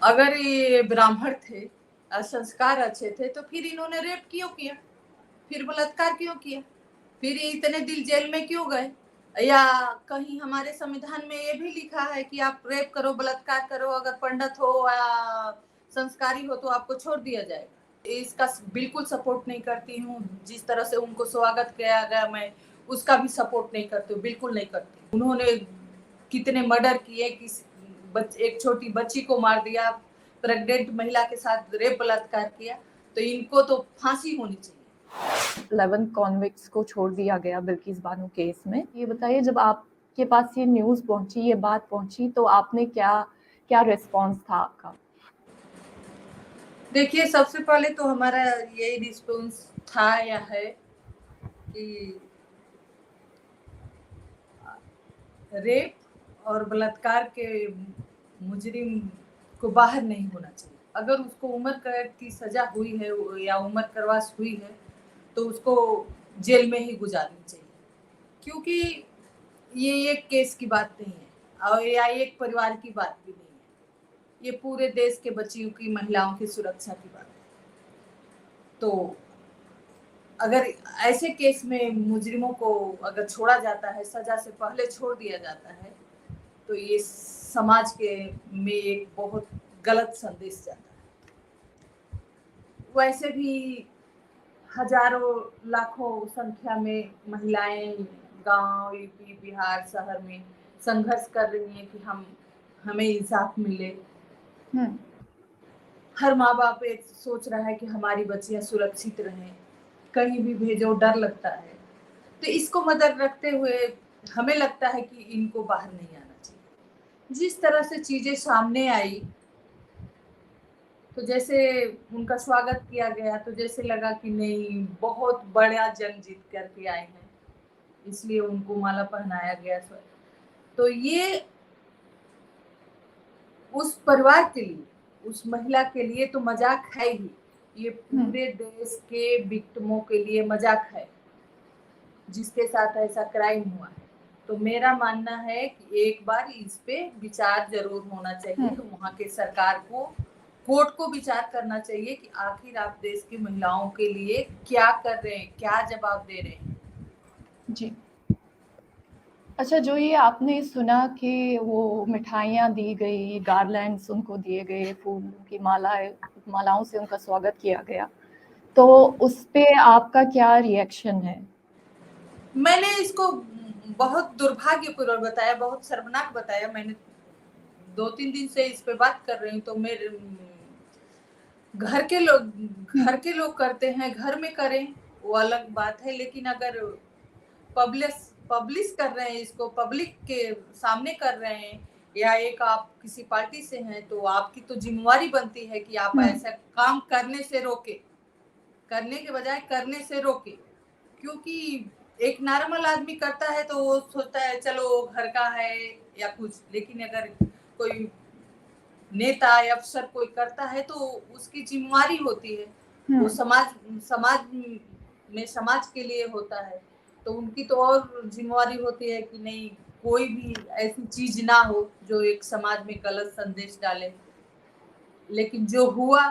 अगर ये ब्राह्मण थे, संस्कार अच्छे थे, तो फिर इन्होंने रेप क्यों किया? फिर बलात्कार क्यों किया? फिर ये इतने दिन जेल में क्यों गए? या कहीं हमारे संविधान में ये भी लिखा है कि आप रेप करो, बलात्कार करो, अगर पंडित हो या संस्कारी हो तो आपको छोड़ दिया जाएगा। इसका बिल्कुल सपोर्ट नहीं करती हूँ। जिस तरह से उनको स्वागत किया गया, मैं उसका भी सपोर्ट नहीं करती हूँ, बिल्कुल नहीं करती। उन्होंने कितने मर्डर किए, एक छोटी बच्ची को मार दिया, प्रेग्नेंट महिला के साथ रेप बलात्कार किया, तो इनको तो फांसी होनी चाहिए। 11 कॉन्विक्ट्स को छोड़ दिया गया बिल्किस बानो केस में। ये बताइए, जब आपके पास ये न्यूज़ पहुंची, ये बात पहुंची, तो आपने क्या रिस्पॉन्स था आपका? देखिए, सबसे पहले तो हमारा यही रिस्पॉन्स था या है कि रेप और बलात्कार के मुजरिम को बाहर नहीं होना चाहिए। अगर उसको उम्र कैद की सजा हुई है या उम्र करवास हुई है तो उसको जेल में ही गुजारनी चाहिए, क्योंकि ये एक केस की बात नहीं है और या एक परिवार की बात भी नहीं है, ये पूरे देश के बच्चियों की, महिलाओं की सुरक्षा की बात है। तो अगर ऐसे केस में मुजरिमों को अगर छोड़ा जाता है, सजा से पहले छोड़ दिया जाता है, तो ये समाज के में एक बहुत गलत संदेश जाता है। वैसे भी हजारों लाखों संख्या में महिलाएं गांव, यूपी, बिहार, शहर में संघर्ष कर रही हैं कि हमें इंसाफ मिले। हर माँ बाप एक सोच रहा है कि हमारी बच्चियां सुरक्षित रहें, कहीं भी भेजो डर लगता है। तो इसको मद्देनजर रखते हुए हमें लगता है कि इनको बाहर नहीं आना चाहिए। जिस तरह से चीजें सामने आई, तो जैसे उनका स्वागत किया गया, तो जैसे लगा कि नहीं, बहुत बड़ा जंग जीत करके आए हैं, इसलिए उनको माला पहनाया गया। तो ये उस परिवार के लिए, उस महिला के लिए तो मजाक है ही, ये पूरे देश के विक्टिमों के लिए मजाक है जिसके साथ ऐसा क्राइम हुआ है। तो मेरा मानना है कि एक बार इस पे विचार जरूर होना चाहिए। तो वहाँ के सरकार को, कोर्ट को विचार करना चाहिए कि आखिर आप देश की महिलाओं के लिए क्या कर रहे हैं, क्या जवाब दे रहे हैं। जी। अच्छा, जो ये आपने सुना कि वो मिठाइयाँ दी गई, गार्लैंड्स उनको दिए गए, फूलों की मालाओं से उनका स्वागत किया गया, तो उस पे आपका क्या रिएक्शन है? मैंने इसको बहुत दुर्भाग्यपूर्ण बताया, बहुत शर्मनाक बताया। मैंने 2-3 दिन से इस पे बात कर रही हूँ। तो मेरे घर के लोग करते हैं, घर में करें वो अलग बात है, लेकिन अगर पब्लिश कर रहे हैं, इसको पब्लिक के सामने कर रहे हैं, या एक आप किसी पार्टी से हैं, तो आपकी तो जिम्मेवारी बनती है कि आप ऐसा काम करने से रोके, करने के बजाय करने से रोके। क्योंकि एक नॉर्मल आदमी करता है तो वो सोचता है चलो घर का है या कुछ, लेकिन अगर कोई नेता या अफसर कोई करता है तो उसकी जिम्मेवारी होती है, वो समाज में समाज के लिए होता है। तो उनकी तो और जिम्मेवारी होती है कि नहीं, कोई भी ऐसी चीज ना हो जो एक समाज में गलत संदेश डाले। लेकिन जो हुआ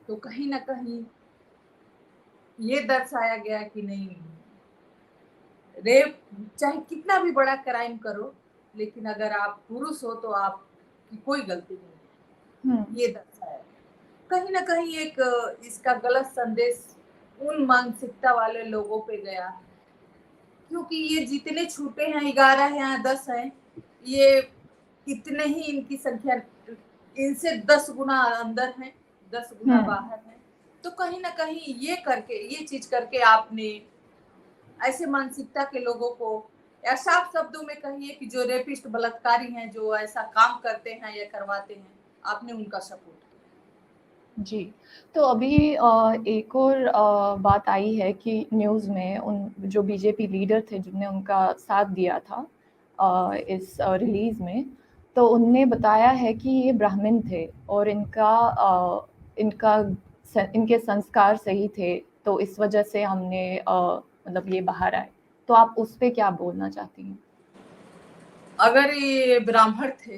तो कहीं ना कहीं ये दर्शाया गया कि नहीं, रेप चाहे कितना भी बड़ा क्राइम करो, लेकिन अगर आप पुरुष हो तो आपकी कोई गलती नहीं है, ये दर्शाया। कहीं ना कहीं एक इसका गलत संदेश उन मानसिकता वाले लोगों पे गया, क्योंकि ये जितने छूटे हैं, 11 हैं या 10 हैं, ये इतने ही इनकी संख्या इनसे 10 गुना अंदर है, 10 गुना बाहर है। तो कहीं ना कहीं ये चीज करके आपने ऐसे मानसिकता के लोगों को, या साफ शब्दों में कहिए कि जो रेपिस्ट, बलात्कारी हैं, जो ऐसा काम करते हैं या करवाते हैं, आपने उनका सपोर्ट किया। जी, तो अभी एक और बात आई है कि न्यूज़ में उन जो बीजेपी लीडर थे जिनने उनका साथ दिया था इस रिलीज़ में, तो उनने बताया है कि ये ब्राह्मण थे और इनके संस्कार सही थे, तो इस वजह से हमने मतलब ये बाहर आए। तो आप उस पे क्या बोलना चाहती हैं? अगर ये ब्राह्मण थे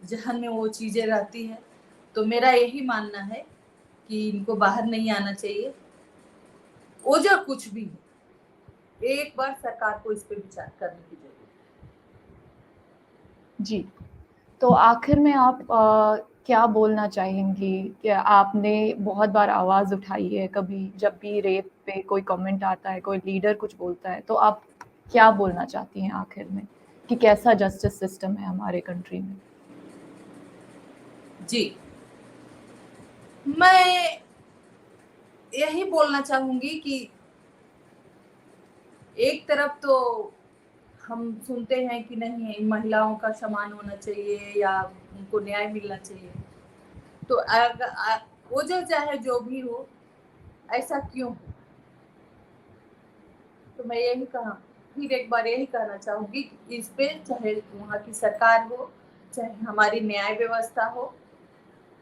जहन में वो चीजें रहती हैं। तो मेरा यही मानना है कि इनको बाहर नहीं आना चाहिए। वो जो कुछ भी है, एक बार सरकार को इस पे विचार करने की जरूरत है। जी, तो आखिर में आप क्या बोलना चाहेंगी कि आपने बहुत बार आवाज़ उठाई है, कभी जब भी रेप पे कोई कमेंट आता है, कोई लीडर कुछ बोलता है, तो आप क्या बोलना चाहती हैं आखिर में कि कैसा जस्टिस सिस्टम है हमारे कंट्री में? जी, मैं यही बोलना चाहूंगी कि एक तरफ तो हम सुनते हैं कि नहीं, महिलाओं का सम्मान होना चाहिए या उनको न्याय मिलना चाहिए। तो वो जो चाहे जो भी हो, ऐसा क्यों हो? तो मैं यही फिर एक बार यही कहना चाहूंगी कि इस पे चाहे वहाँ की सरकार हो, चाहे हमारी न्याय व्यवस्था हो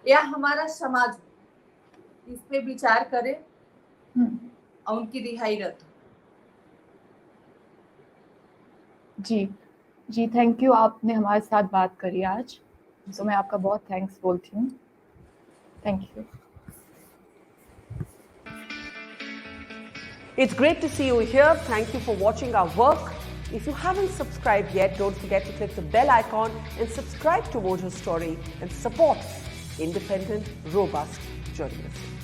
या हमारा समाज हो, इस पे विचार करे और उनकी रिहाई रद्द हो। जी, जी, थैंक यू, आपने हमारे साथ बात करी आज, तो मैं आपका बहुत थैंक्स बोलती हूँ। Thank you. It's great to see you here. Thank you for watching our work. If you haven't subscribed yet, don't forget to click the bell icon and subscribe to Mojo Story and support independent, robust journalism.